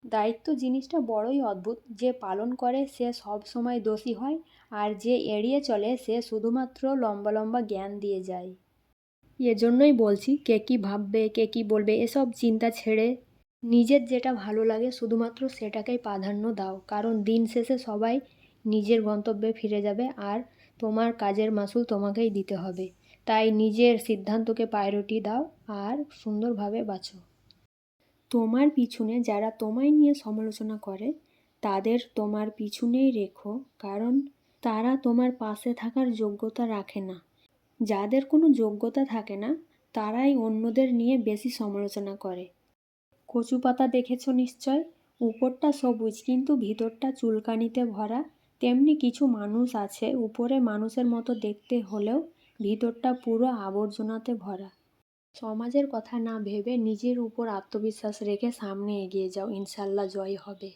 দায়িত্ব জিনিসটা বড়ই অদ্ভুত। যে পালন করে সে সব সময় দোষী হয়, আর যে এড়িয়ে চলে সে শুধুমাত্র লম্বা লম্বা জ্ঞান দিয়ে যায়। এজন্যই বলছি, কে কী ভাববে, কে কী বলবে এসব চিন্তা ছেড়ে নিজের যেটা ভালো লাগে শুধুমাত্র সেটাকেই প্রাধান্য দাও। কারণ দিন শেষে সবাই নিজের গন্তব্যে ফিরে যাবে, আর তোমার কাজের মাসুল তোমাকেই দিতে হবে। তাই নিজের সিদ্ধান্তকে প্রায়োরিটি দাও আর সুন্দরভাবে বাঁচো। তোমার পিছনে যারা তোমায় নিয়ে সমালোচনা করে তাদের তোমার পিছনেই রেখো, কারণ তারা তোমার পাশে থাকার যোগ্যতা রাখে না। যাদের কোনো যোগ্যতা থাকে না তারাই অন্যদের নিয়ে বেশি সমালোচনা করে। কচু পাতা দেখেছো নিশ্চয়, উপরটা সবুজ কিন্তু ভিতরটা চুলকানিতে ভরা। তেমনি কিছু মানুষ আছে উপরে মানুষের মতো দেখতে হলেও ভিতরটা পুরো আবর্জনাতে ভরা। সমাজের কথা না ভেবে নিজের উপর আত্মবিশ্বাস রেখে সামনে এগিয়ে যাও, ইনশাল্লাহ জয় হবে।